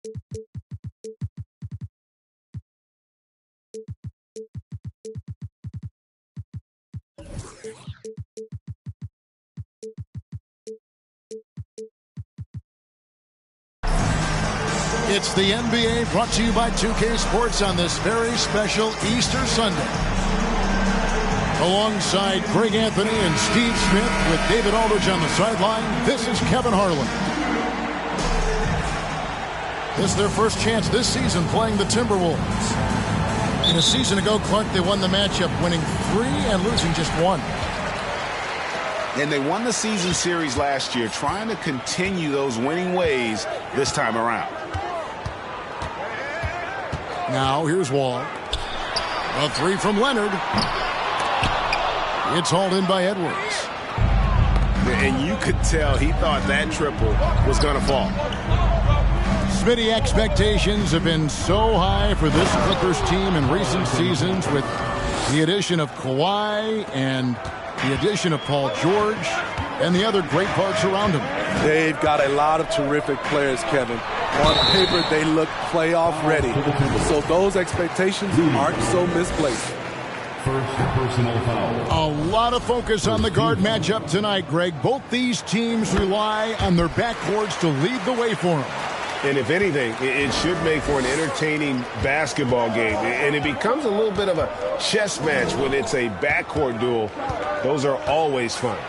It's the NBA brought to you by 2K Sports on this very special Easter Sunday. Alongside Greg Anthony and Steve Smith with David Aldridge on the sideline, this is Kevin Harlan. This is their first chance this season playing the Timberwolves. In a season ago, Clark, they won the matchup winning 3 and losing just 1. And they won the season series last year, trying to continue those winning ways this time around. Now here's Wall. A 3 from Leonard. It's hauled in by Edwards. And you could tell he thought that triple was going to fall. Smitty, expectations have been so high for this Clippers team in recent seasons with the addition of Kawhi and the addition of Paul George and the other great parts around him. They've got a lot of terrific players, Kevin. On paper, they look playoff ready. So those expectations aren't so misplaced. First personal foul. A lot of focus on the guard matchup tonight, Greg. Both these teams rely on their backcourts to lead the way for them. And if anything, it should make for an entertaining basketball game. And it becomes a little bit of a chess match when it's a backcourt duel. Those are always fun.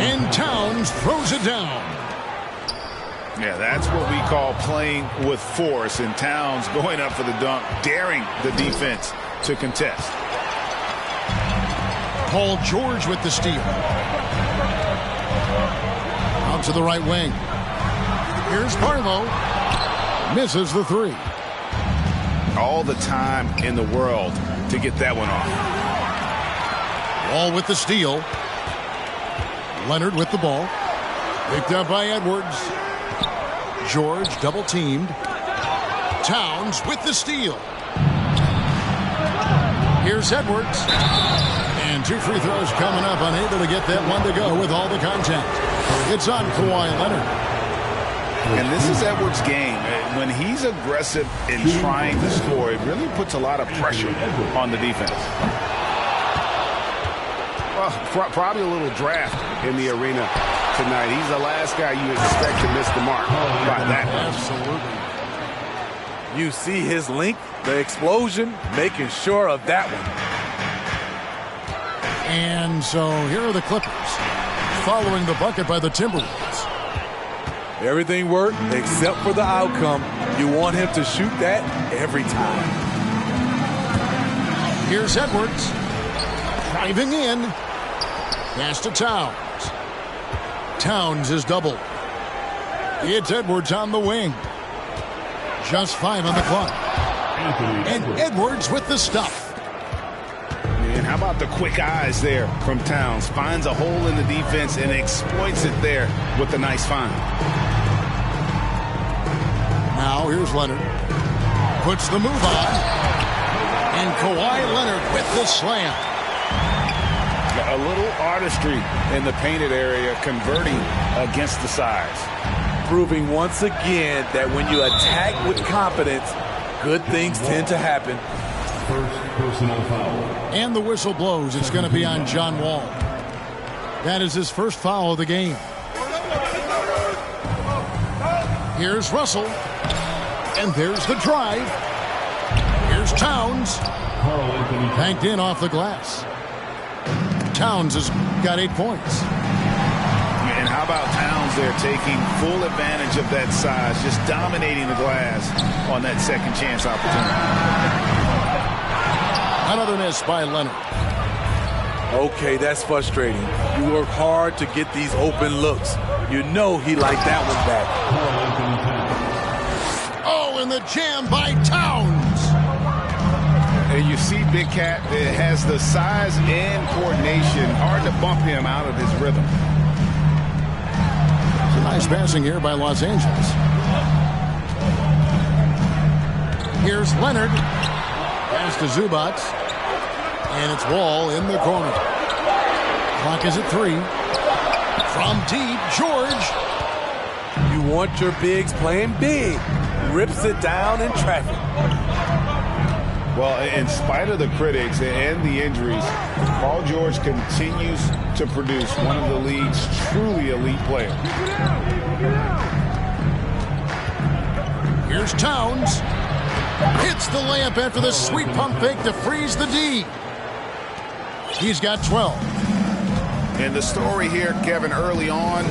And Towns throws it down. Yeah, that's what we call playing with force. And Towns going up for the dunk, daring the defense to contest. Paul George with the steal. Out to the right wing. Here's Barlow. Misses the 3. All the time in the world to get that one off. Wall with the steal. Leonard with the ball. Picked up by Edwards. George double teamed. Towns with the steal. Here's Edwards. And 2 free throws coming up. Unable to get that one to go with all the contact. It's on Kawhi Leonard. And this is Edwards' game. When he's aggressive in trying to score, it really puts a lot of pressure on the defense. Well, probably a little draft in the arena tonight. He's the last guy you expect to miss the mark by that much. Absolutely. You see his length, the explosion, making sure of that one. And so here are the Clippers following the bucket by the Timberwolves. Everything worked except for the outcome. You want him to shoot that every time. Here's Edwards. Driving in. Pass to Towns. Towns is doubled. It's Edwards on the wing. Just 5 on the clock. And Edwards with the stuff. And how about the quick eyes there from Towns? Finds a hole in the defense and exploits it there with a nice find. Now here's Leonard. Puts the move on. And Kawhi Leonard with the slam. A little artistry in the painted area, converting against the size. Proving once again that when you attack with confidence, good things tend to happen. First personal foul. And the whistle blows. It's going to be on John Wall. That is his first foul of the game. Here's Russell. And there's the drive. Here's Towns. Banked in off the glass. Towns has got 8 points. And how about Towns there taking full advantage of that size, just dominating the glass on that second chance opportunity. Another miss by Leonard. Okay, that's frustrating. You work hard to get these open looks. You know he liked that one back. Oh, and the jam by Towns. And you see Big Cat has the size and coordination. Hard to bump him out of his rhythm. Nice passing here by Los Angeles. Here's Leonard. Pass to Zubac. And it's Wall in the corner. Clock is at 3. From deep, George. You want your bigs playing big. Rips it down in traffic. Well, in spite of the critics and the injuries, Paul George continues to produce one of the league's truly elite players. Here's Towns. Hits the layup after the sweet pump fake to freeze the D. He's got 12. And the story here, Kevin, early on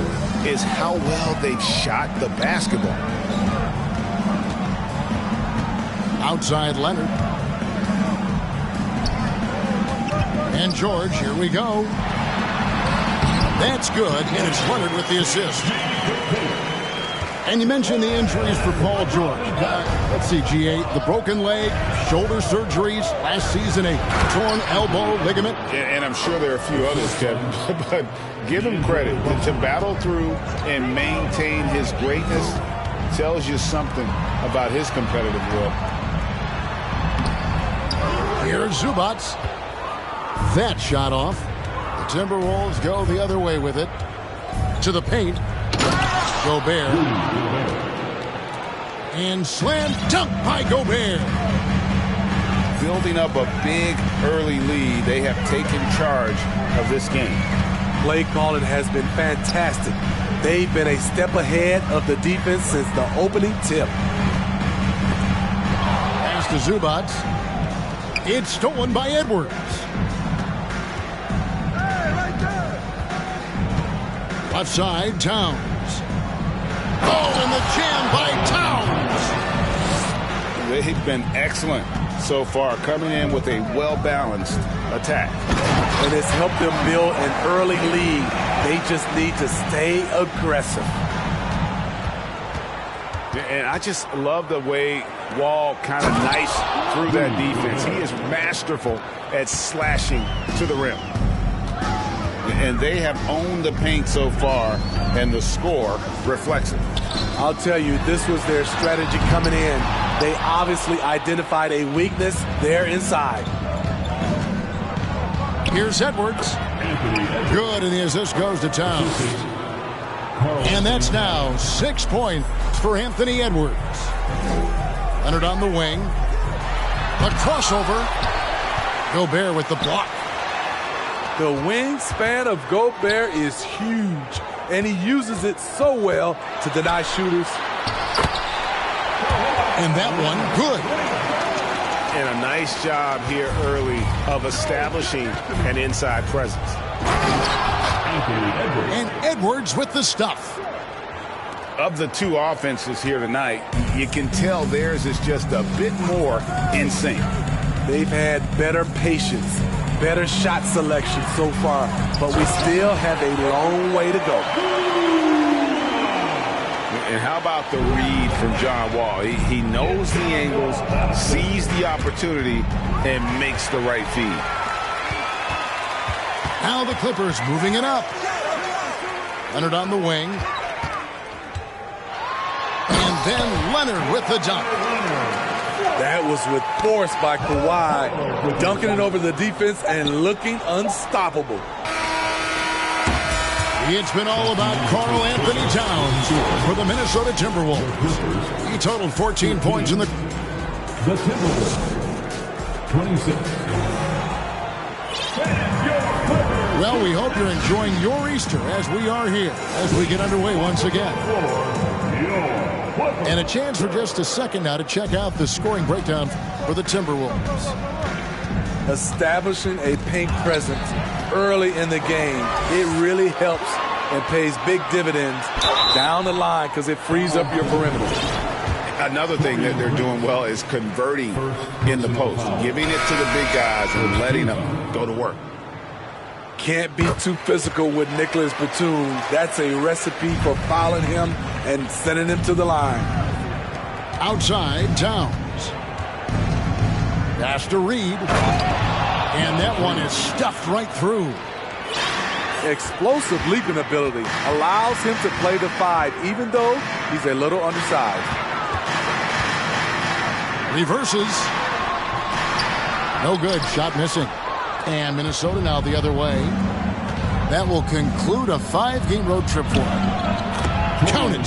is how well they've shot the basketball. Outside Leonard. And George, here we go. That's good, and it's Leonard with the assist. And you mentioned the injuries for Paul George. Let's see, G8, the broken leg, shoulder surgeries, last season a torn elbow ligament. And I'm sure there are a few others, Kevin, but give him credit. To battle through and maintain his greatness tells you something about his competitive will. Here's Zubats. That shot off. The Timberwolves go the other way with it. To the paint. Gobert. And slam dunk by Gobert. Building up a big early lead, they have taken charge of this game. Play calling has been fantastic. They've been a step ahead of the defense since the opening tip. Pass to Zubats. It's stolen by Edwards. Left side, Towns. Oh, and the jam by Towns. They've been excellent so far, coming in with a well-balanced attack. And it's helped them build an early lead. They just need to stay aggressive. And I just love the way Wall kind of knifes through that defense. He is masterful at slashing to the rim. And they have owned the paint so far, and the score reflects it. I'll tell you, this was their strategy coming in. They obviously identified a weakness there inside. Here's Edwards. Good, and the assist goes to Towns. And that's now 6 points for Anthony Edwards. Leonard on the wing. A crossover. Gobert with the block. The wingspan of Gobert is huge, and he uses it so well to deny shooters. And that one, good. And a nice job here early of establishing an inside presence. And Edwards with the stuff. Of the two offenses here tonight, you can tell theirs is just a bit more in sync. They've had better patience, better shot selection so far, but we still have a long way to go. And how about the read from John Wall? He knows the angles, sees the opportunity, and makes the right feed. Now the Clippers moving it up. Leonard on the wing. And then Leonard with the dunk. That was with force by Kawhi, dunking it over the defense and looking unstoppable. It's been all about Karl Anthony Towns for the Minnesota Timberwolves. He totaled 14 points in the Timberwolves, 26. Well, we hope you're enjoying your Easter as we are here as we get underway once again. And a chance for just a second now to check out the scoring breakdown for the Timberwolves. Establishing a paint presence early in the game, it really helps and pays big dividends down the line because it frees up your perimeter. Another thing that they're doing well is converting in the post, giving it to the big guys and letting them go to work. Can't be too physical with Nicholas Batum. That's a recipe for fouling him and sending him to the line. Outside, Towns. Pass to Reed. And that one is stuffed right through. Explosive leaping ability allows him to play the 5, even though he's a little undersized. Reverses. No good. Shot missing. And Minnesota now the other way. That will conclude a 5-game road trip for him. Count it.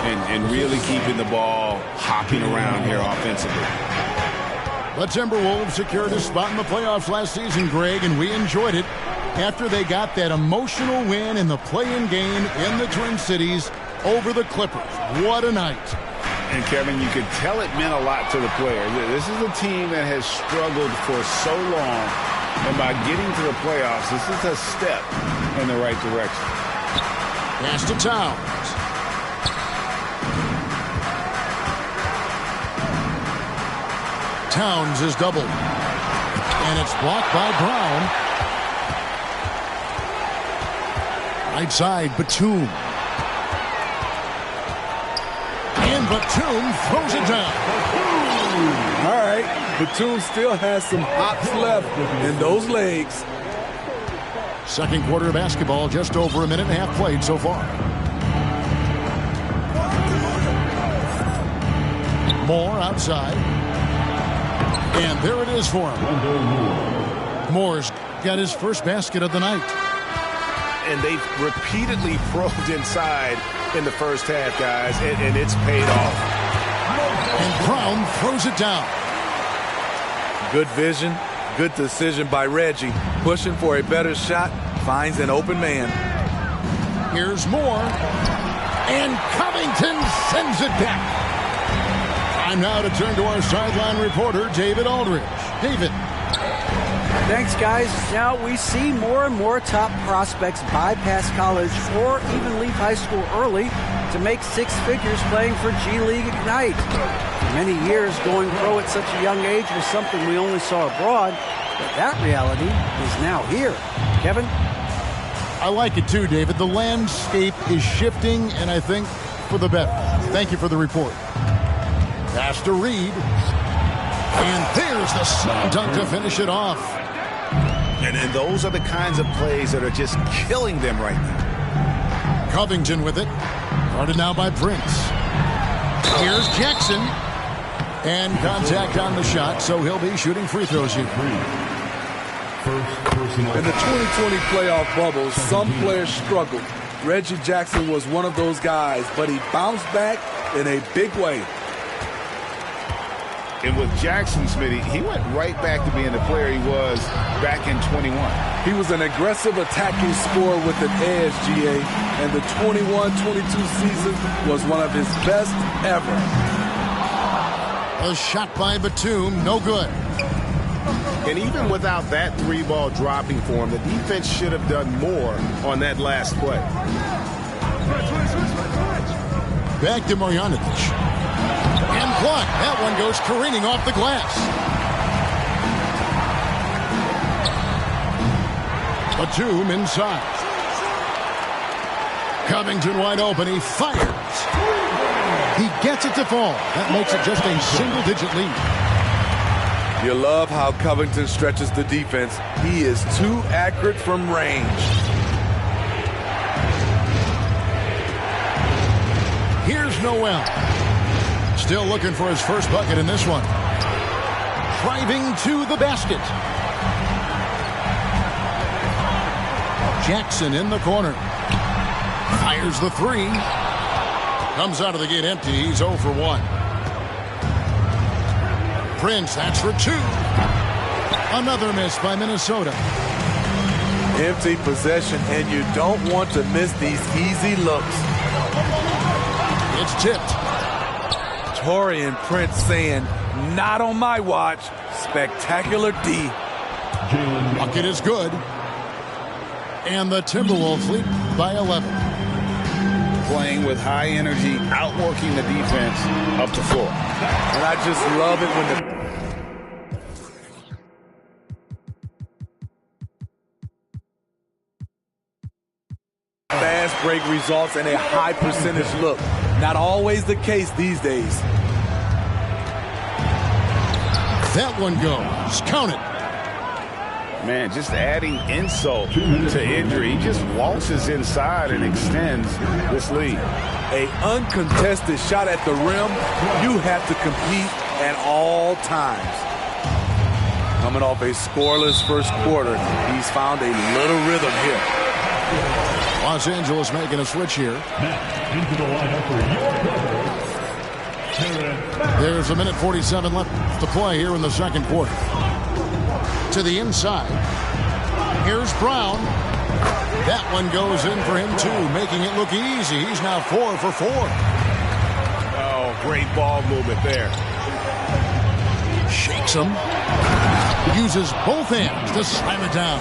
and really keeping the ball hopping around here offensively. The Timberwolves secured a spot in the playoffs last season, Greg, and we enjoyed it after they got that emotional win in the play-in game in the Twin Cities over the Clippers. What a night. And, Kevin, you could tell it meant a lot to the players. This is a team that has struggled for so long, and by getting to the playoffs, this is a step in the right direction. Pass to Towns. Towns is doubled. And it's blocked by Brown. Right side, Batum. And Batum throws it down. All right, Batum still has some hops left in those legs. Second quarter of basketball, just over a minute and a half played so far. Moore outside. And there it is for him. Moore's got his first basket of the night. And they've repeatedly probed inside in the first half, guys, and it's paid off. And Brown throws it down. Good vision, good decision by Reggie. Pushing for a better shot, finds an open man. Here's Moore. And Covington sends it back. Time now to turn to our sideline reporter, David Aldridge. David. Thanks, guys. Now we see more and more top prospects bypass college or even leave high school early to make six figures playing for G League Ignite. For many years, going pro at such a young age was something we only saw abroad, but that reality is now here. Kevin? I like it too, David. The landscape is shifting, and I think for the better. Thank you for the report. Pass to Reed. And there's the slam dunk to finish it off. And those are the kinds of plays that are just killing them right now. Covington with it. Guarded now by Prince. Here's Jackson. And contact on the shot, so he'll be shooting free throws here. In the 2020 playoff bubble, some players struggled. Reggie Jackson was one of those guys, but he bounced back in a big way. And with Jackson, Smitty, he went right back to being the player he was back in 21. He was an aggressive attacking scorer with an edge, GA, and the 21-22 season was one of his best ever. A shot by Batum, no good. And even without that three ball dropping for him, the defense should have done more on that last play. Back to Marjanovic. And blocked. That one goes careening off the glass. Batum inside. Covington wide open. He fires. He gets it to fall. That makes it just a single-digit lead. You love how Covington stretches the defense. He is too accurate from range. Here's Noel. Still looking for his first bucket in this one. Driving to the basket. Jackson in the corner. Fires the three. Comes out of the gate empty. He's 0 for 1. Prince, that's for 2. Another miss by Minnesota. Empty possession, and you don't want to miss these easy looks. It's tipped. Taurean Prince saying, not on my watch. Spectacular D. Bucket is good. And the Timberwolves lead by 11. Playing with high energy, outworking the defense up to 4. And I just love it when the fast break results in a high percentage look. Not always the case these days. That one goes. Count it. Man, just adding insult to injury. He just waltzes inside and extends this lead. A uncontested shot at the rim, you have to compete at all times. Coming off a scoreless first quarter, he's found a little rhythm here. Los Angeles making a switch here. Into the lineup for your There's a minute 47 left to play here in the second quarter. To the inside. Here's Brown. That one goes in for him, too, making it look easy. He's now 4 for 4. Oh, great ball movement there. Shakes him. Uses both hands to slam it down.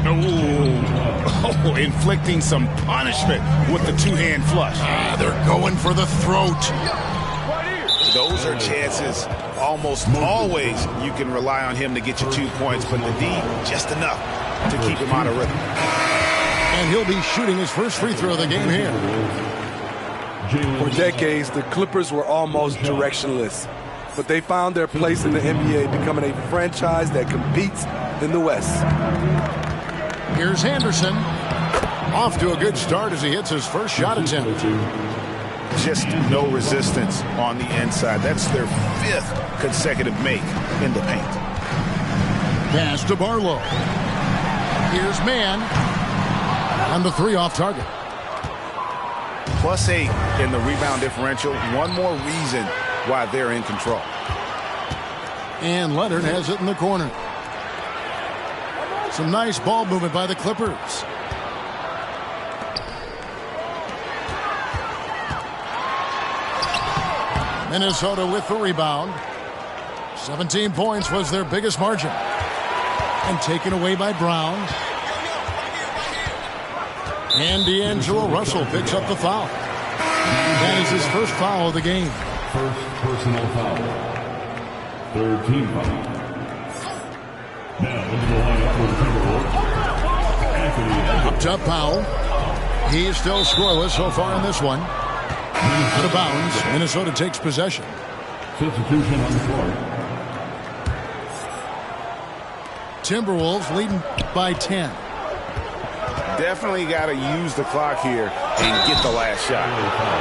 Oh, inflicting some punishment with the two-hand flush. They're going for the throat. Those are chances almost always you can rely on him to get you 2 points, but the D, just enough to keep him out of rhythm. And he'll be shooting his first free throw of the game here. For decades, the Clippers were almost directionless, but they found their place in the NBA, becoming a franchise that competes in the West. Here's Anderson. Off to a good start as he hits his first shot attempt. Just no resistance on the inside. That's their 5th consecutive make in the paint. Pass to Barlow. Here's Mann. And the 3 off target. +8 in the rebound differential. One more reason why they're in control. And Leonard has it in the corner. Some nice ball movement by the Clippers. Minnesota with the rebound. 17 points was their biggest margin. And taken away by Brown. And D'Angelo Russell picks up the foul. That is his first foul of the game. First personal foul. 3rd team foul. Now into the lineup for the Timberwolves. Anthony. Up top, Powell. He's still scoreless so far in this one. Out of bounds. Minnesota takes possession. Substitution on the floor. Timberwolves leading by 10. Definitely got to use the clock here and get the last shot.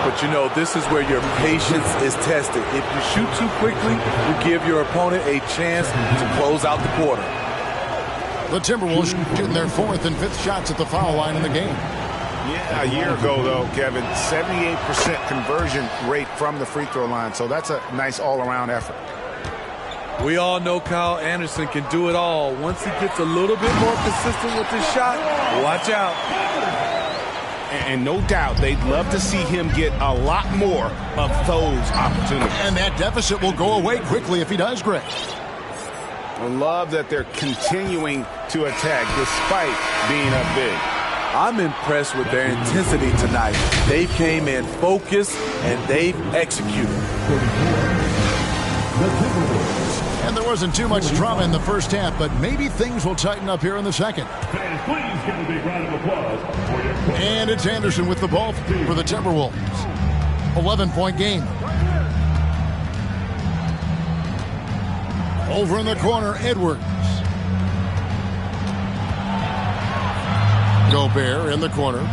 But you know, this is where your patience is tested. If you shoot too quickly, you give your opponent a chance to close out the quarter. The Timberwolves shooting their 4th and 5th shots at the foul line in the game. Yeah, a year ago, though, Kevin, 78% conversion rate from the free throw line. So that's a nice all-around effort. We all know Kyle Anderson can do it all. Once he gets a little bit more consistent with his shot, watch out. And no doubt they'd love to see him get a lot more of those opportunities. And that deficit will go away quickly if he does, Greg. I love that they're continuing to attack despite being up big. I'm impressed with their intensity tonight. They came in focused and they've executed. And there wasn't too much drama in the first half, but maybe things will tighten up here in the second. Fans, please give a big round of applause for your And it's Anderson with the ball for the Timberwolves. 11-point game. Over in the corner, Edwards. Gobert in the corner.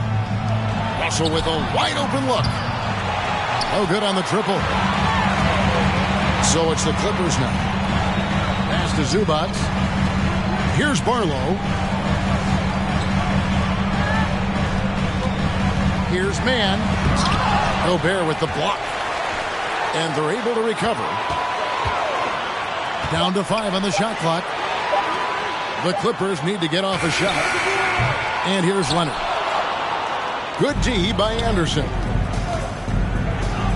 Russell with a wide-open look. Oh, good on the triple. So it's the Clippers now. Pass to Zubac. Here's Barlow. Here's Mann. Gobert with the block. And they're able to recover. Down to 5 on the shot clock. The Clippers need to get off a shot. And here's Leonard. Good D by Anderson.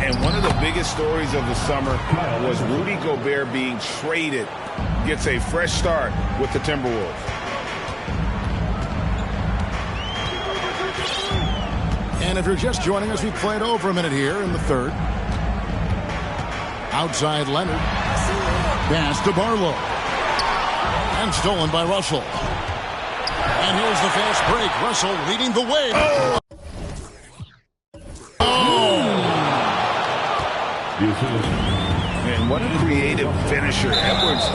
And one of the biggest stories of the summer was Rudy Gobert being traded. Gets a fresh start with the Timberwolves. And if you're just joining us, we've played over a minute here in the third. Outside Leonard. Pass to Barlow. And stolen by Russell. And here's the fast break. Russell leading the way. Oh! And what a creative finisher. Edwards.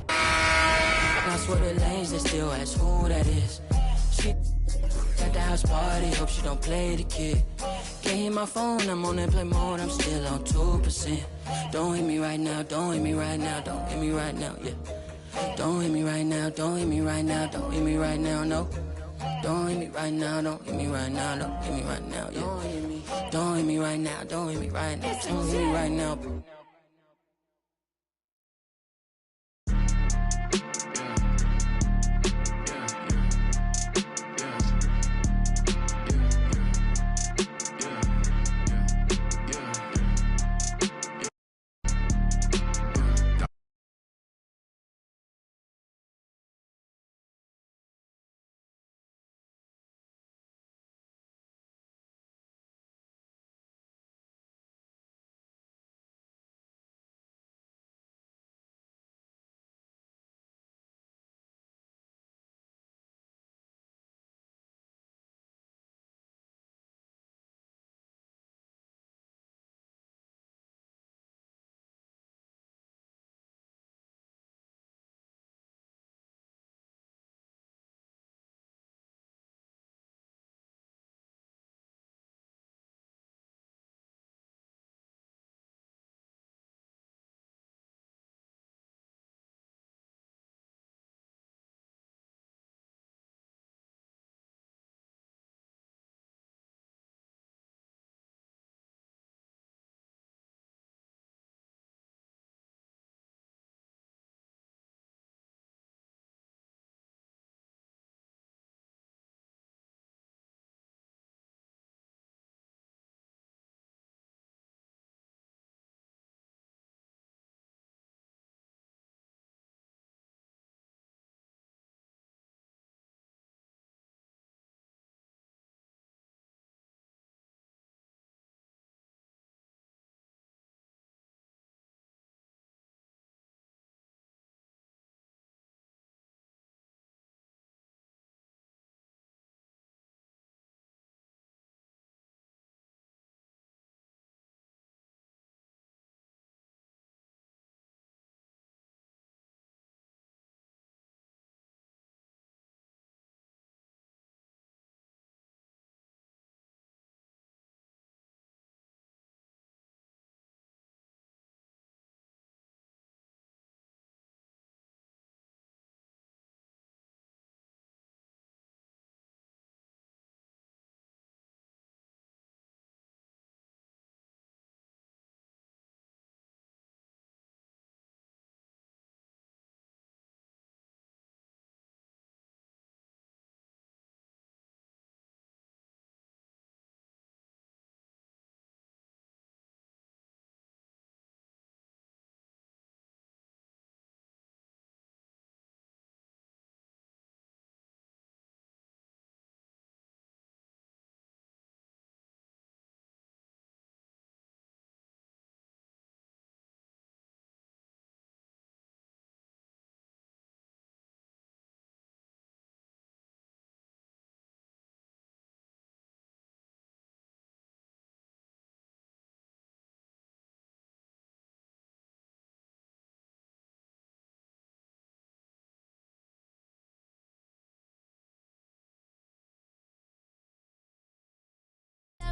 That's what the lanes, they still ask who that is. She at the house party, hope she don't play the kid. Can't hit my phone, I'm on airplane mode, I'm still on 2%. Don't hit me right now, don't hit me right now, don't hit me right now, yeah. Don't hit me right now, don't hit me right now, don't hit me right now, no. Don't hit me right now, don't hit me right now, don't hit me right now, yeah. Don't hit me right now, don't hit me right now, don't hit me right now.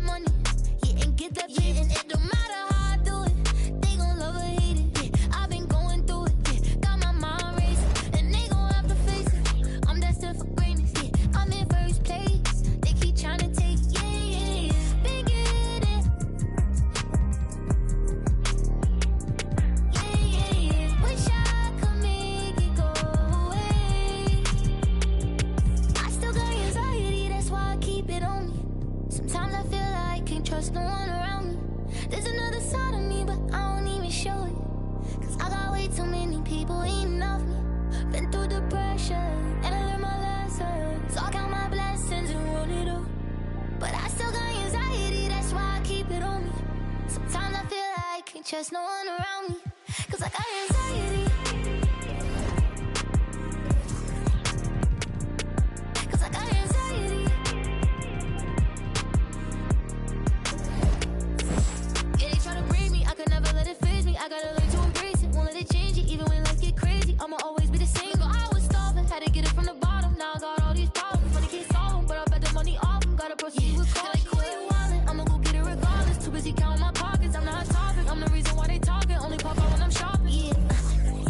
Money, yeah, and get that pay, and it don't matter how I do it. They gon' love or hate it. Yeah, I've been going through it. Yeah, got my mind racing, and they gon' have to face it. I'm destined for greatness. Yeah, I'm in first place. They keep trying to take, yeah. Been getting, yeah. Wish I could make it go away. I still got anxiety, that's why I keep it on me. Sometimes I feel like I can't trust no one around me. There's another side of me, but I don't even show it. Cause I got way too many people eating off me. Been through the pressure, and I learned my lesson. So I count my blessings and run it up. But I still got anxiety, that's why I keep it on me. Sometimes I feel like I can't trust no one around me. Cause I got anxiety. Cause I got anxiety. I gotta learn to embrace it, won't let it change it. Even when life get crazy, I'ma always be the same. Girl, I was starving, had to get it from the bottom. Now I got all these problems, money can't solve them, but I bet the money off them. Gotta proceed with caution. Like, quit wildin', I'ma go get it regardless. Too busy counting my pockets, I'm not a topic. I'm the reason why they talking, only pop out when I'm shopping. Yeah.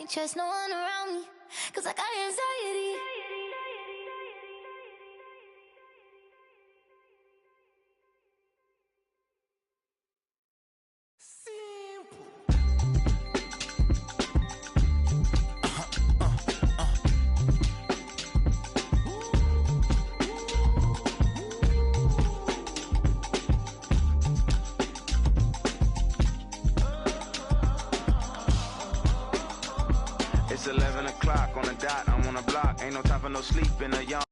can't trust no one around me, 'cause I got anxiety. It's 11 o'clock on the dot, I'm on the block. Ain't no time for no sleep in a young